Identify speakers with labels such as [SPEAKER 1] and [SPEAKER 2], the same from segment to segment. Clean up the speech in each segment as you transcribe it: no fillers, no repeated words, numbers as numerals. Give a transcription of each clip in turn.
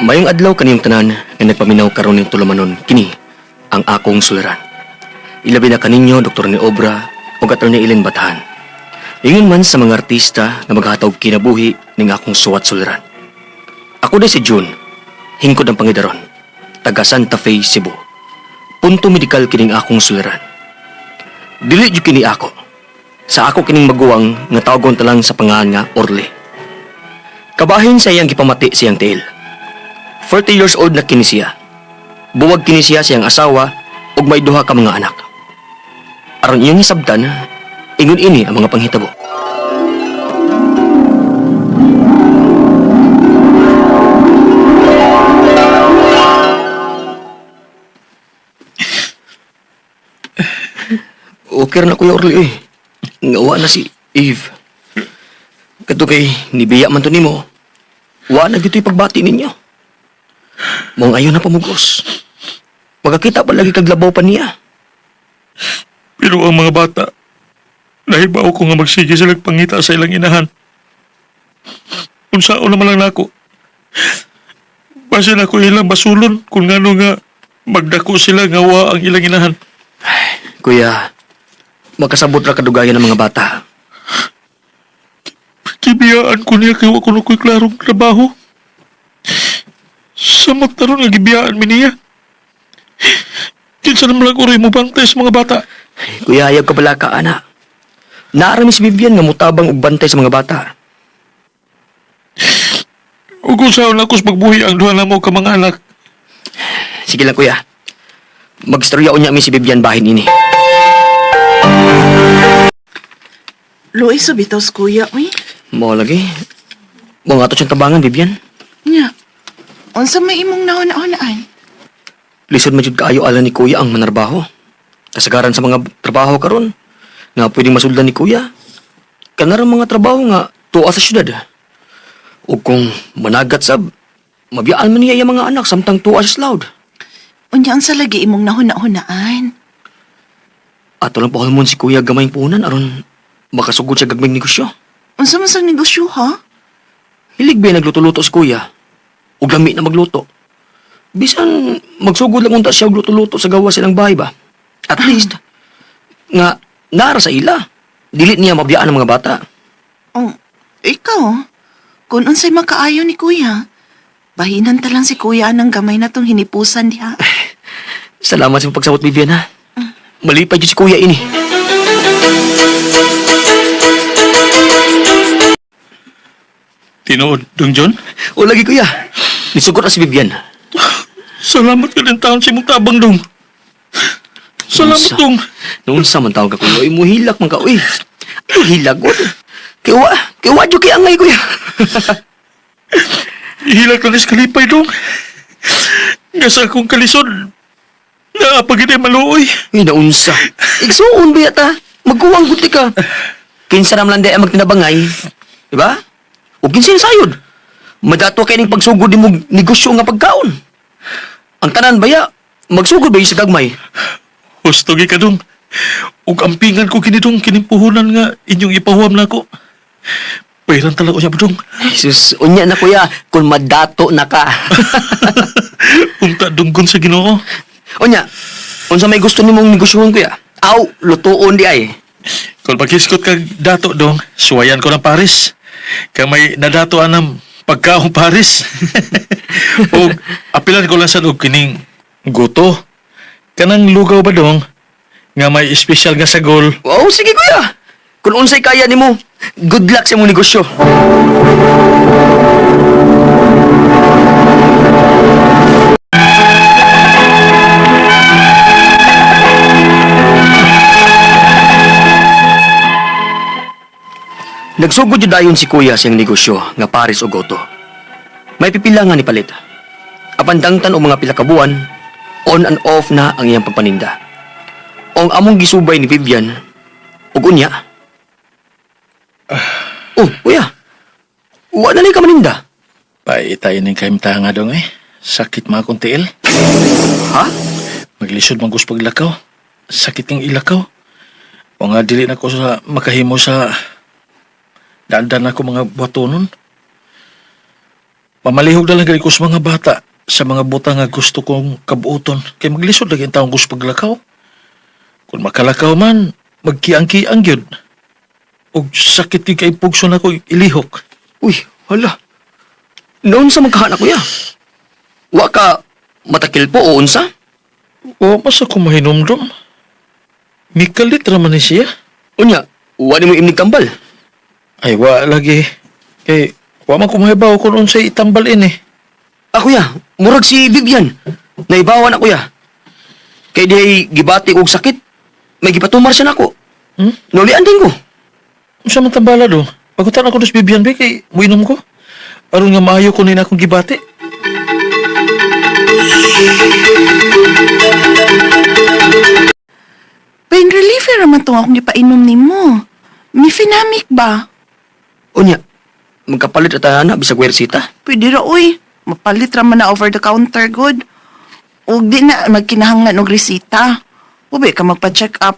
[SPEAKER 1] Mayong adlaw kaniyong tanan nga nagpaminaw karon ning tulumanon kini ang akong suliran. Ilabi na kaninyo Dr. ni Obra ug Attorney Ellen Batahan. Ingon man sa mga artista na maghatag kinabuhi ning akong suwat suliran. Ako day si June, hingkod ang pangidaron, taga Santa Fe, Cebu. Punto medikal kining akong suliran. Dili jud kini ako. Sa ako kining maguwang nga tawgon talang sa pangalan nga Orly. Kabahin sa iyang gipamati siyang tiil. 40 years old na kini siya. Buwag kini siya siyang asawa ug may duha ka mga anak. Aron iyong hisabtan, ingon ini ang mga panghitabo. Okay na Kuya Orly eh. Ngawa na si Eve. Kadto kay nibiya man to nimo. Wa na gito'y pagbati ninyo. Mong ayon na pamugos. Magkakita pa lagi kaglabaw pa niya.
[SPEAKER 2] Pero ang mga bata, nahibaw ko nga magsige sila pangita sa ilang inahan. Unsao naman lang nako. Base na ko ilang basulon kung ngano nga magdako sila nga wa ang ilang inahan.
[SPEAKER 1] Kuya, magkasabot ra kadugayan ng mga bata.
[SPEAKER 2] Gibiyaan ko niya kaya ko ko'y klarong trabaho. Sa magtaron nga gibiyaan mi niya. Kinsa naman lang uray mo bantay sa mga bata.
[SPEAKER 1] Kuya, ayaw ka pala ka, ana. Naarami si Vivian nga mutabang ug bantay sa mga bata.
[SPEAKER 2] Ug kung saan ako magbuhi ang duha na mo ka mga anak.
[SPEAKER 1] Sige lang, kuya. Magstoryaon niya mi si Vivian bahin ini.
[SPEAKER 3] Luis, subitos kuya, uy.
[SPEAKER 1] Mo lagi. Mga ato siyang tabangan, Vivian.
[SPEAKER 3] Nya. Unsa may imong nauna-unaan?
[SPEAKER 1] Lisod man jud kaayo ala ni kuya ang manarbaho. Kasagaran sa mga trabaho karon nga pwedeng masuldan ni kuya. Kanarang mga trabaho nga tuwa sa syudad. Ug kung managat sab, mabiyaan man niya yung mga anak samtang tuwa sa loud.
[SPEAKER 3] Unya ang sa lagi imong nahuna-hunaan.
[SPEAKER 1] Ato lang pahalmon si kuya gamayng punan aron makasugod sa gagmayng negosyo.
[SPEAKER 3] Unsa man sang negosyo ha?
[SPEAKER 1] Hilig ba nagluto-luto si kuya? Ug lami na magluto. Bisan magsugod lang unta siya og luto-luto sa gawa silang bahay ba? At least nga nara sa ila. Dili niya mabiyaan ang mga bata.
[SPEAKER 3] Oh, ikaw? Kung unsay makaayo ni kuya, bahinan ta lang si kuya ng gamay na tong hinipusan diha.
[SPEAKER 1] Salamat sa pagsabot, Vivian, ha? Malipay dyan si kuya ini.
[SPEAKER 2] Tinuod, Dong John?
[SPEAKER 1] O lagi, kuya. Nisugot na si Vivian.
[SPEAKER 2] Salamat ka din taon si mong tabang, Dong. Salamat,
[SPEAKER 1] Unsa?
[SPEAKER 2] Dong.
[SPEAKER 1] Noon sa man tawag ka, kuya. Uy, muhilak man ka, uy. Ano hilag, God? Kaya wadyo kaya angay, kuya.
[SPEAKER 2] Ihilak na nis kalipay, Dong. Nga sa akong kalisod, naapagin ay maluoy.
[SPEAKER 1] Uy, naunsa. Igsuon ba yata? Magkuwang guti ka. Kinsa naman lang di ay magtinabangay. Diba? O kinsa yung sayod. Madato kayo ng pagsugod ni mong negosyo nga pagkaon. Ang tanan baya, magsugod ba yung sa gagmay?
[SPEAKER 2] Hustogi ka, Dong. Ug ampingan ko kinidong kinimpuhunan nga inyong ipahuam na ako. Pairan talaga ko siya, Dong.
[SPEAKER 1] Jesus, unya na kuya, kung madato na ka.
[SPEAKER 2] Unta dunggon sa Ginoo.
[SPEAKER 1] Unya, unsa may gusto ni mong negosyoon kuya? Aw, lutuon di ay.
[SPEAKER 2] Kung pagkiskot kag dato, Dong, suwayan ko ng Paris. Kaya may nadato anam pagkaong Paris. O apilan ko lang sa og kining guto. Kanang lugaw ba, Dong? Nga may espesyal nga sagol.
[SPEAKER 1] Wow, sige kuya. Kung unsay kaya nimo, good luck sa mong negosyo. Nagsugod yun dayon si kuya siyang negosyo nga Paris o Goto. May pipila nga ni palit. Apandangtan o mga pila ka buwan, on and off na ang iyang pagpaninda. O ang among gisubay ni Vivian, ug unya. Oh, kuya. Wa na ka maninda.
[SPEAKER 2] Paitayin ng kaimta nga, Dong, eh. Sakit mga akong tiil.
[SPEAKER 1] Ha?
[SPEAKER 2] Maglisod man gusto paglakaw. Sakit ng ilakaw. O nga dili na ko sa makahimo sa daan ako mga buhatonon. Pamalihog na lang gali ko sa mga bata sa mga butang nga gusto kong kabuoton. Kay maglisod lagi ang taong gusto paglakaw. Kung makalakaw man, magkiang-kiang yun. O sakit yung kay pugso na ko ilihok.
[SPEAKER 1] Uy, hala. Noon sa magkahanak kuya. Wa ka matakil po o unsa?
[SPEAKER 2] O masa ko mahinumdum. Mikalit raman ni siya.
[SPEAKER 1] Unya, wa ni mo imnig tambal.
[SPEAKER 2] Ay, wa lagi. Kay, wa man kumahibaw kung unsay itambal ini.
[SPEAKER 1] Ah kuya, murag si Vivian. Naibawan na kuya. Kay di gibati og sakit. May gipatumar siya nako.
[SPEAKER 2] Hmm?
[SPEAKER 1] Nulian din ko.
[SPEAKER 2] Unsa man tambala do? Pagutan ako dos Bibian be kay muinom ko. Aron nga maayo ko nina akong gibati.
[SPEAKER 3] Pain reliever naman itong akong ipainom ni mo. Mifenamic ba?
[SPEAKER 1] Unya, magkapalit at na bisag wersita.
[SPEAKER 3] Pwede ra, uy. Mapalit raman na over-the-counter good. O di na magkinahanglan og resita. Ubi ka magpa-check up.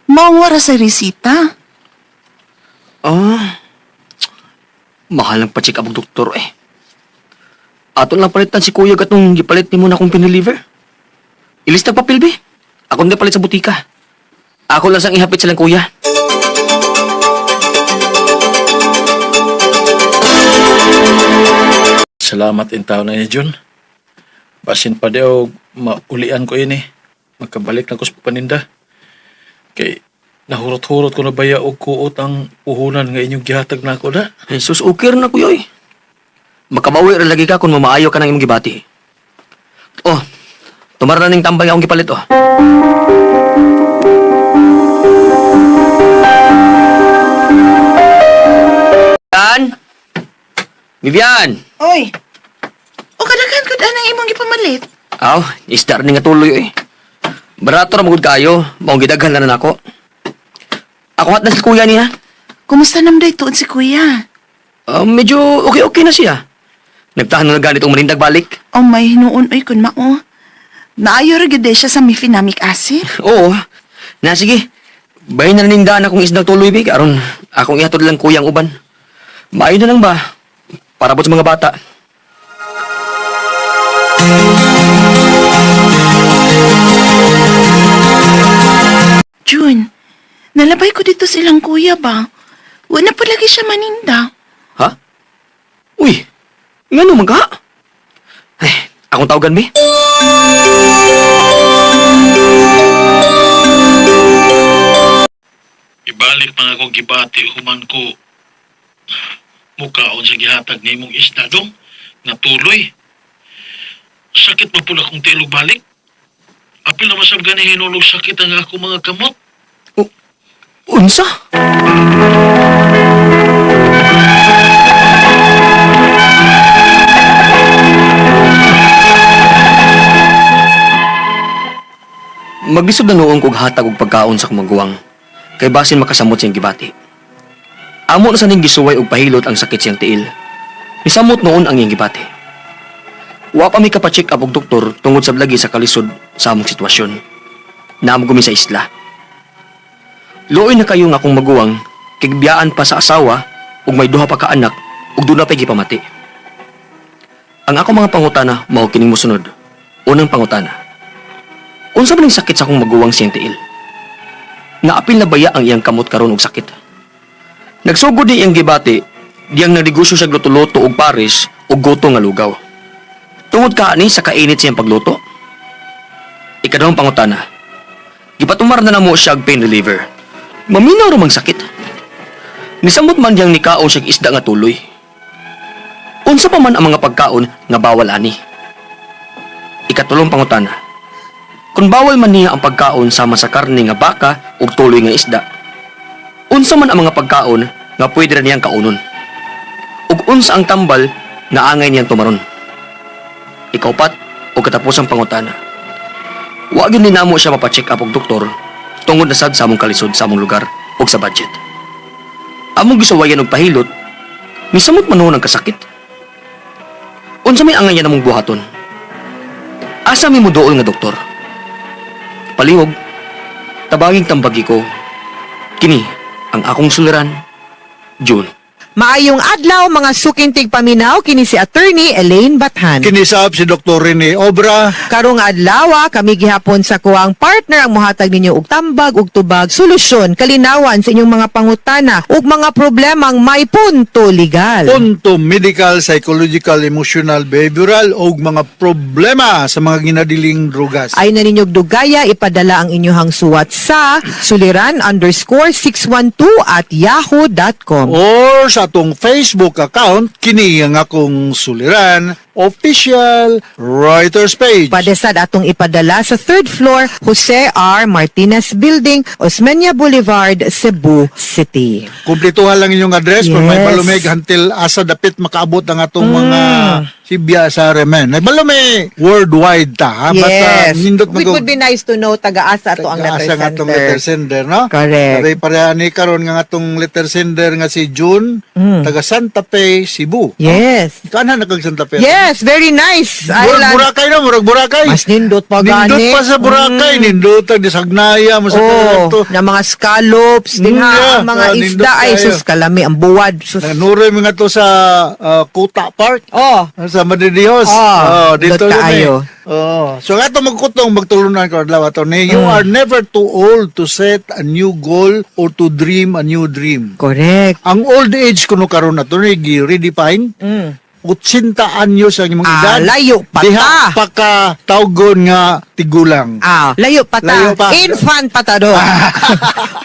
[SPEAKER 3] Mawara sa resita.
[SPEAKER 1] Ah, mahal lang pa-check up ang doktor eh. Ato lang palitan si kuya gatong gipalit ni mo na akong piniliver. Ilista papel be. Ako na palit sa butika. Ako lang sang ihapit silang kuya.
[SPEAKER 2] Salamat in tao na niya, Jun. Basin pa daw maulian ko ini. Magkabalik na ko sa paninda. Kay nahurot-hurot ko na baya og kuot ang puhunan nga inyong gihatag na ako na.
[SPEAKER 1] Jesus, okay na kuya eh. Makabawi rin lagi ka kung mamaayo ka ng imong gibati. Oh, tumara na ning tambal nga akong gipalit oh. Vivian! Vivian!
[SPEAKER 3] Oy! O kadaghan ko anang imong gipamalit.
[SPEAKER 1] Aw, istar ni nga tuloy eh. Barato na magod kayo, maong gidaghan na nako. Ako hat na si kuya niya.
[SPEAKER 3] Kumusta namday tuon si kuya?
[SPEAKER 1] Medyo okay-okay na siya. Nagtahan na ganit ang manindag balik.
[SPEAKER 3] O may hinuon oy kun mao. Naayo ra gyud siya sa mifenamic acid.
[SPEAKER 1] Oo. Na sige. Bayin na ning daan akong isdang tuloy bi aron akong ihatod lang kuyang uban. Maayo na lang ba? Para po sa mga bata.
[SPEAKER 3] June, nalabay ko dito silang kuya ba? Wala pa lagi siya maninda.
[SPEAKER 1] Ha? Uy, ngano magha? Ay, akong tawagan bi.
[SPEAKER 2] Ibalik pa ako gibati human ko mukaon sa gihatag ni mong isda dong nga tuloy. Sakit pa pula kong tilog balik. Apil na masab gani hinulog sakit ang ako mga kamot.
[SPEAKER 1] Unsa? Maglisod na noon kog hatag og pagkaon sa kumaguwang. Kay basin makasamot siyang gibati. Amo na sa ning gisuway og pahilot ang sakit siyang tiil. Nisamot noon ang iyang gibati. Wa pa mi kapacheck up og doktor tungod sa lagi sa kalisod sa among sitwasyon. Naam gumi sa isla. Luoy na kayo nga akong maguwang, kigbiyaan pa sa asawa, ug may duha pa ka anak, ug doon na pa gipamati. Ang ako mga pangutana, mao kining mosunod. Unang pangutana. Unsa man ang sakit sa akong maguwang siyang tiil? Naapil na baya ang iyang kamot karon og sakit? Nagsugod ni iyang gibati, diyang nagnegosyo siya luto-luto og pares ug goto nga lugaw. Tungod kaani sa kainit siyang pagluto? Ikaduhang pangutana. Gipatumar na namo siya og pain reliever. Maminaw ramang sakit. Nisamot man diyang nikaon siya isda nga tuloy. Unsa pa man ang mga pagkaon nga bawal ani? Ikatulong pangutana. Kung bawal man niya ang pagkaon sama sa karne nga baka ug tuloy nga isda, unsa man ang mga pagkaon nga pwede ra niyang kaunon? Ug unsa ang tambal nga angay niyang tumaron? Ikaupat o katapusang pangutana. Wa gyud ni namo siya mapacheck up og doktor tungod na sad sa among kalisod sa among lugar ug sa budget. Among gisuwayan og pahilot, misamot man noon ang kasakit. Unsa may angay niya namong buhaton? Asa mi mo duol nga doktor? Palihog, tabanging tambagi ko. Kini ang akong suliran, June.
[SPEAKER 4] Maayong adlaw mga sukintig paminaw kini si Attorney Elaine Bathan.
[SPEAKER 5] Kinisab si Dr. Rene Obra.
[SPEAKER 4] Karong adlaw kami gihapon sa kuwang partner ang mohatag ninyo og tambag ug tubag solusyon kalinawan sa inyong mga pangutana ug mga problemang may punto legal.
[SPEAKER 5] Punto medical, psychological, emotional, behavioral o mga problema sa mga ginadiling drugas.
[SPEAKER 4] Ay na ninyog dugaya ipadala ang inyong suwat sa suliran_612@yahoo.com.
[SPEAKER 5] Or sa atong Facebook account, kini ang akong suliran, official writers page.
[SPEAKER 4] Padesad atong ipadala sa 3rd floor, Jose R. Martinez Building, Osmeña Boulevard, Cebu City.
[SPEAKER 5] Kumpletuhan lang inyong address para may
[SPEAKER 4] Yes.
[SPEAKER 5] balumig until asa dapit makaabot ang atong mga sibya sa remen. May balumig worldwide ta, ha?
[SPEAKER 4] Yes.
[SPEAKER 5] Nindot
[SPEAKER 4] It would be nice to know taga-asa ato ang letter
[SPEAKER 5] Taga-asa nga atong
[SPEAKER 4] center.
[SPEAKER 5] letter sender, no?
[SPEAKER 4] Correct.
[SPEAKER 5] Kaya pareha ni karon nga atong letter sender nga si June, taga Santa Fe, Cebu.
[SPEAKER 4] Yes.
[SPEAKER 5] Kanan na kag Santa Fe.
[SPEAKER 4] Yes, very nice.
[SPEAKER 5] Murag
[SPEAKER 4] Island.
[SPEAKER 5] Boracay na, murag Boracay.
[SPEAKER 4] Mas nindot pa gani.
[SPEAKER 5] Nindot pa sa Boracay, nindot ang disagnaya, masakit
[SPEAKER 4] Oh, na mga scallops, din
[SPEAKER 5] yeah.
[SPEAKER 4] ang mga
[SPEAKER 5] Nindot
[SPEAKER 4] isda ay
[SPEAKER 5] kayo.
[SPEAKER 4] sus kalami ang buwad. Sus.
[SPEAKER 5] Nanuroy mga to sa Kuta Park.
[SPEAKER 4] Oh,
[SPEAKER 5] Sa Madridihos.
[SPEAKER 4] nindot
[SPEAKER 5] yun
[SPEAKER 4] kaayo.
[SPEAKER 5] So ato magkutong magtulunan ko adlaw ato ni you are never too old to set a new goal or to dream a new dream.
[SPEAKER 4] correct.
[SPEAKER 5] Ang old age kuno karon ato ni redefine. 80 anyos ang imong edad.
[SPEAKER 4] Layo pa
[SPEAKER 5] Diha
[SPEAKER 4] ta.
[SPEAKER 5] pa ka tawgon nga tigulang.
[SPEAKER 4] Layo pa ta.
[SPEAKER 5] Layo pa.
[SPEAKER 4] Infant pa ta do.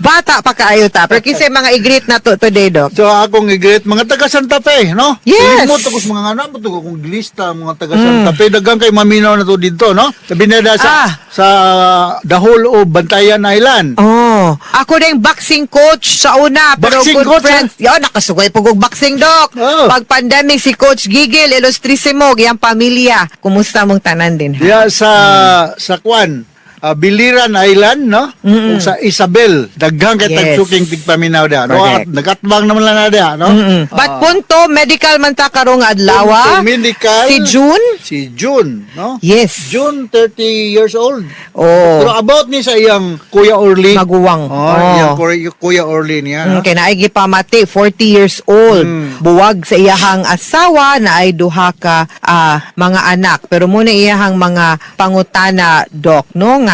[SPEAKER 4] Bata pa kaayo ta. Pero kinsa mga igreet na to today, Doc?
[SPEAKER 5] So akong igreet mga taga Santa Fe, no?
[SPEAKER 4] Yes.
[SPEAKER 5] Mo to kus mga anak mo to kung lista mga taga Santa Fe dagang kay maminaw na to dito, no? Sabi nila sa the whole of Bantayan Island.
[SPEAKER 4] Oh, ako na yung boxing coach sa una. Pero
[SPEAKER 5] Boxing
[SPEAKER 4] good
[SPEAKER 5] coach,
[SPEAKER 4] friends. Yo, nakasugay po kong boxing, Doc.
[SPEAKER 5] Oh.
[SPEAKER 4] Pag pandemic, si Coach Gigil, Ilustrisimo, giyang pamilya. Kumusta mong tanan din, ha?
[SPEAKER 5] Diya sa Kwan, Biliran Island, no? O sa Isabel, daghang kay
[SPEAKER 4] Yes.
[SPEAKER 5] tagsuking tigpaminaw da. No?
[SPEAKER 4] Correct.
[SPEAKER 5] Nagatbang naman lang na da, no?
[SPEAKER 4] But punto, medical man ta karong adlaw.
[SPEAKER 5] Punto medical.
[SPEAKER 4] Si June?
[SPEAKER 5] Si June, no?
[SPEAKER 4] Yes.
[SPEAKER 5] June, 30 years old.
[SPEAKER 4] Oh.
[SPEAKER 5] Pero about ni sa iyang Kuya Orly.
[SPEAKER 4] Maguwang.
[SPEAKER 5] Iyang Kuya Orly niya. no?
[SPEAKER 4] Kaya naay gipamati, 40 years old. Buwag sa iyahang asawa na ay duha ka mga anak. Pero muna iyahang mga pangutana, Doc, no? Nga,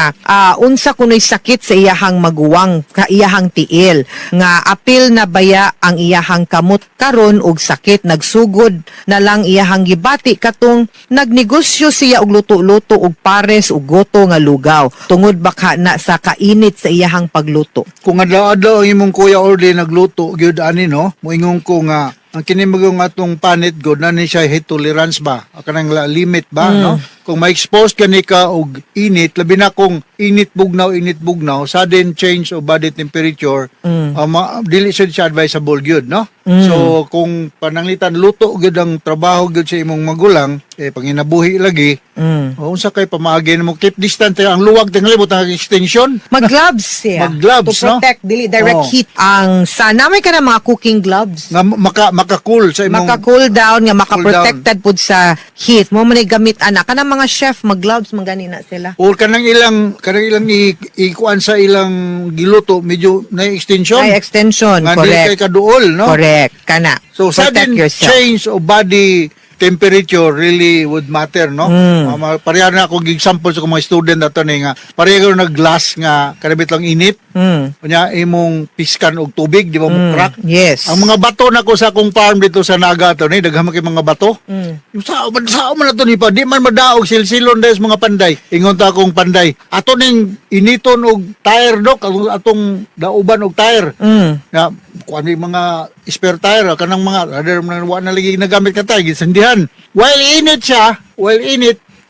[SPEAKER 4] unsa kuno'y sakit sa iyahang maguwang, ka iyahang tiil. Nga, apil na baya ang iyahang kamot karon og sakit. Nagsugod na lang iyahang gibati katong nagnegosyo siya og luto-luto og pares og goto nga lugaw. Tungod baka na sa kainit sa iyahang pagluto.
[SPEAKER 5] Kung adlaw-adlaw ang imong Kuya Orly nagluto, gyud ani no? Moingon ko nga ang kinimagong atong panit god na ni siya heat tolerance ba? Kanang limit ba, no? Kung ma-expose ka ni ka og init, labi na kung init bugnaw, sudden change of body temperature, dili siya advisable gyud, no? So kung pananglitan luto gyud ang trabaho gyud sa imong magulang, panginabuhi lagi, unsa kay pamaagi mo keep distance ang luwag tingali mo tang extension.
[SPEAKER 4] Mag-gloves siya.
[SPEAKER 5] Mag-gloves,
[SPEAKER 4] to protect dili direct
[SPEAKER 5] Oh.
[SPEAKER 4] heat. Ang sana may ka na mga cooking gloves.
[SPEAKER 5] Nga maka-cool sa imong
[SPEAKER 4] Maka-cool down, nga
[SPEAKER 5] Cool
[SPEAKER 4] maka-protected pud sa heat. Mo man gamit ana kanang mga chef mag-gloves man gani na sila.
[SPEAKER 5] or kanang ilang ikuan sa ilang giluto medyo na extension
[SPEAKER 4] Ay extension,
[SPEAKER 5] nga di kay
[SPEAKER 4] correct.
[SPEAKER 5] kaduol, no?
[SPEAKER 4] Correct, kana.
[SPEAKER 5] So
[SPEAKER 4] Protect
[SPEAKER 5] sudden
[SPEAKER 4] yourself.
[SPEAKER 5] change of body temperature really would matter, no? Pareha na akong example sa mga student ato ni nga pareha nag glass nga kanabit lang init. Kunya imong piskan og tubig, di ba mo crack?
[SPEAKER 4] Yes.
[SPEAKER 5] Ang mga bato na ko sa akong farm dito sa Naga to ni daghang kay mga bato. Yung sao man na to ni pa di man madaog silsilon dahil sa mga panday. Ingon ta akong panday. Ato ning initon og tire, Dok, atong dauban og tire. Na kuan may mga spare tire kanang mga rather wa na lagi nagamit ka tayo gisindihan. While init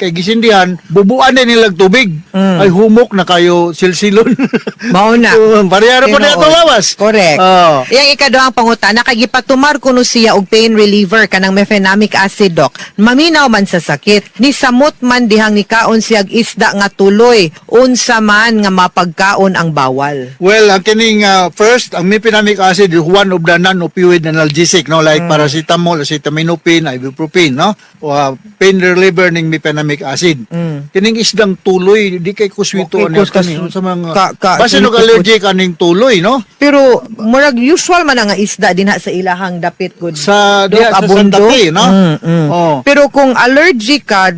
[SPEAKER 5] kay gisindihan, bubuan na nilang tubig. Ay humok na kayo silsilon.
[SPEAKER 4] Mao na.
[SPEAKER 5] Pareha na po na ito lawas.
[SPEAKER 4] Correct.
[SPEAKER 5] Oh.
[SPEAKER 4] Yang ikaduhang pangutana kay gipatumar kuno siya og pain reliever kanang mefenamic acid, Doc. Maminaw man sa sakit. Ni samot man dihang nikaon siya og isda nga tuloy. Unsa man nga mapagkaon ang bawal.
[SPEAKER 5] Well, ang kining first, ang mefenamic acid is one of the non-opioid analgesic, no? Like paracetamol, acetaminophen, ibuprofen, no? pain reliever ning mefenamic acid. Kining isdang tuloy di kay kuswito
[SPEAKER 4] Okay,
[SPEAKER 5] ano
[SPEAKER 4] kus-
[SPEAKER 5] sa mga
[SPEAKER 4] ka-
[SPEAKER 5] basta no
[SPEAKER 4] kus-
[SPEAKER 5] allergy kaning tuloy no.
[SPEAKER 4] Pero murag usual man nga isda dinha sa ilahang dapit good.
[SPEAKER 5] Sa
[SPEAKER 4] Dok,
[SPEAKER 5] diha sa Santa
[SPEAKER 4] abundo.
[SPEAKER 5] Fe no. Oh.
[SPEAKER 4] Pero kung allergic ka,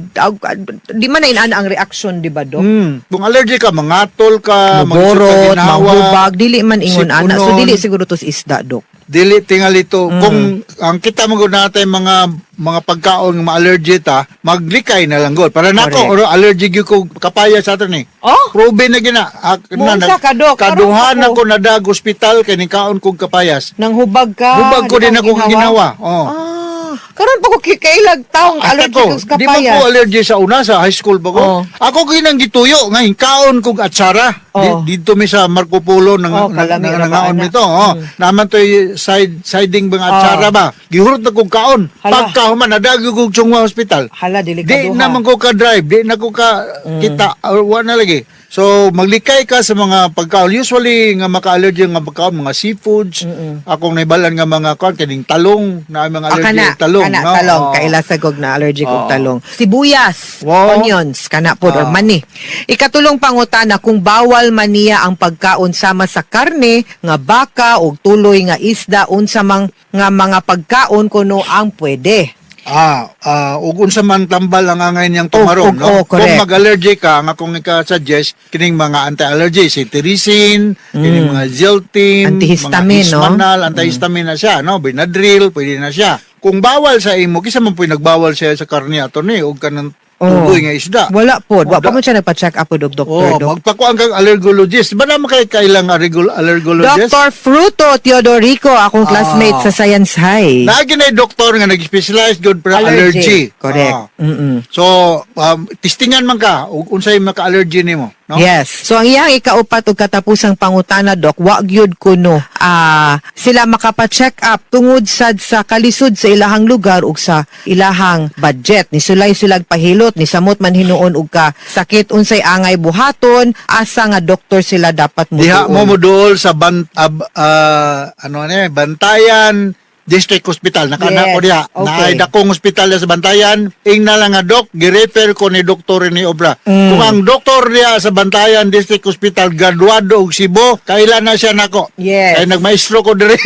[SPEAKER 4] di man na inana ang reaction, di ba, Dok?
[SPEAKER 5] Kung allergy ka, mangatol ka,
[SPEAKER 4] Magborot,
[SPEAKER 5] ginawa,
[SPEAKER 4] manghubag, dili man ingon ana. So
[SPEAKER 5] sipunon.
[SPEAKER 4] dili siguro to sa isda, Dok.
[SPEAKER 5] dili tingal ito. Kung ang kita mo natin mga pagkaon nga ma-allergy ta, maglikay na lang god. Para nako
[SPEAKER 4] Correct.
[SPEAKER 5] or allergic gyud ko kapaya sa ato ni.
[SPEAKER 4] Oh?
[SPEAKER 5] Proven na gina.
[SPEAKER 4] Munsa ka, Dok?
[SPEAKER 5] Kaduhan
[SPEAKER 4] Karon
[SPEAKER 5] ako nadag hospital kay ni kaon kog kapayas.
[SPEAKER 4] Nang hubag ka.
[SPEAKER 5] Hubag ko
[SPEAKER 4] di
[SPEAKER 5] din
[SPEAKER 4] ka
[SPEAKER 5] ako ginawa. Oh.
[SPEAKER 4] Karon pa ko kikailag taong allergic sa
[SPEAKER 5] di man ko
[SPEAKER 4] kapayas.
[SPEAKER 5] allergy sa una sa high school pa ko.
[SPEAKER 4] Oh.
[SPEAKER 5] Ako ginang gituyo nga kaon kog atsara.
[SPEAKER 4] Oh.
[SPEAKER 5] Dito mi sa Marco Polo nang
[SPEAKER 4] Oh, kalami ra ba,
[SPEAKER 5] nangaon
[SPEAKER 4] ana?
[SPEAKER 5] mi to. Oh. Naman to siding mga atsara ba. Gihurot na kog kaon.
[SPEAKER 4] Hala.
[SPEAKER 5] Pagkahuman nadagyo kog Chungwa Hospital.
[SPEAKER 4] Hala, dili ka
[SPEAKER 5] Di
[SPEAKER 4] duha.
[SPEAKER 5] naman ko ka drive, di na ko ka kita or wala lagi. So maglikay ka sa mga pagkaon. Usually nga maka-allergy nga pagkaon mga seafoods. Akong naibalan nga mga kaon kining talong na mga allergy
[SPEAKER 4] kana,
[SPEAKER 5] sa talong.
[SPEAKER 4] kana,
[SPEAKER 5] no?
[SPEAKER 4] talong.
[SPEAKER 5] Oo.
[SPEAKER 4] Kailasagog na allergic og
[SPEAKER 5] Oo.
[SPEAKER 4] talong. Sibuyas,
[SPEAKER 5] Wow.
[SPEAKER 4] onions, kana po, or
[SPEAKER 5] Ah.
[SPEAKER 4] mani. Ikatulong pangutana, kung bawal man niya ang pagkaon sama sa karne, nga baka, o tuloy nga isda, unsa mang nga mga pagkaon kuno ang pwede.
[SPEAKER 5] Ug unsa man tambal ang angay niyang tumaron, no? Kung
[SPEAKER 4] correct.
[SPEAKER 5] mag-allergy ka, nga kung ika-suggest, kining mga anti-allergy, cetirizine, kining mga Zyltine,
[SPEAKER 4] Antihistamine,
[SPEAKER 5] mga
[SPEAKER 4] no?
[SPEAKER 5] Hismanal, antihistamine na siya, no? Benadryl, pwede na siya. Kung bawal sa imo, kisa man po nagbawal siya sa karne ato ni, ug kanang tuloy nga isda.
[SPEAKER 4] Wala po. Wa
[SPEAKER 5] Oh,
[SPEAKER 4] pa mo siya nagpa-check up po, Doktor. Dok.
[SPEAKER 5] magpakuan kang allergologist. Ba naman kay kailang allergologist?
[SPEAKER 4] Dr. Fruto Teodorico, akong classmate sa Science High.
[SPEAKER 5] Lagi na yung doktor nga nag-specialize good para allergy.
[SPEAKER 4] Correct.
[SPEAKER 5] So, testingan man ka, ug unsay maka-allergy nimo, no?
[SPEAKER 4] Yes. So ang iyang ikaupat ug katapusang pangutana, Dok, wa gyud kuno sila makapa-check up tungod sad sa kalisod sa ilahang lugar ug sa ilahang budget. Ni sulay silag pahilot ni samot man hinuon og ka sakit unsay angay buhaton, asa nga doktor sila dapat
[SPEAKER 5] Diha mo
[SPEAKER 4] mutuon.
[SPEAKER 5] moduol sa Bantayan District Hospital. Nakana ko
[SPEAKER 4] Yes,
[SPEAKER 5] diha.
[SPEAKER 4] okay.
[SPEAKER 5] Naay dakong hospital sa Bantayan. Ing na lang nga dok, girefer ko ni doktor ni Obra. Kung ang doktor diha sa Bantayan District Hospital graduado og Cebu, kailan na siya nako.
[SPEAKER 4] Yes.
[SPEAKER 5] Kay nagmaestro ko diri.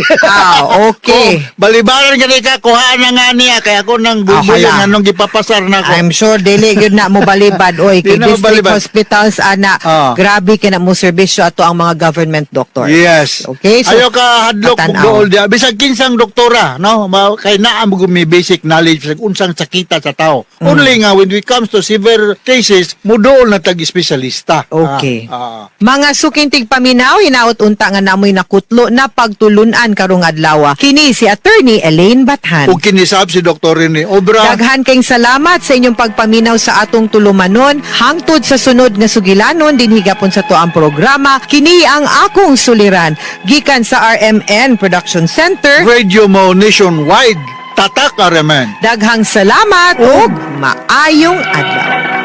[SPEAKER 4] Okay.
[SPEAKER 5] Balibaran gani ka kuha na nga niya kay ako nang
[SPEAKER 4] hala.
[SPEAKER 5] bubuyan anong gipapasar nako.
[SPEAKER 4] I'm sure dili gyud na mo balibad oy kay
[SPEAKER 5] Di na
[SPEAKER 4] district
[SPEAKER 5] mabalibad.
[SPEAKER 4] hospitals ana grabe kay na mo serbisyo ato ang mga government doctor.
[SPEAKER 5] Yes.
[SPEAKER 4] Okay, so
[SPEAKER 5] Ayaw ka hadlok
[SPEAKER 4] tatanaw.
[SPEAKER 5] og dool dia. Bisag kinsang doktora, no? Kay naa mo may basic knowledge sa unsang sakita sa tao. Only nga when it comes to severe cases, mudool na tag espesyalista.
[SPEAKER 4] Okay.
[SPEAKER 5] Ah.
[SPEAKER 4] Mga sukintig paminaw, hinaot unta nga namoy nakutlo na pagtulunan karong adlaw. Kini si Attorney Elaine Bathan.
[SPEAKER 5] Ug kinisab si Dr. Rene Obra.
[SPEAKER 4] Daghan kayong salamat sa inyong pagpaminaw sa atong tulumanon. Hangtod sa sunod nga sugilanon, din higapon sa to ang programa. Kini ang akong suliran. Gikan sa RMN Production Center.
[SPEAKER 5] Radio mo nationwide. Tatak Araman.
[SPEAKER 4] Daghang salamat ug maayong adlaw.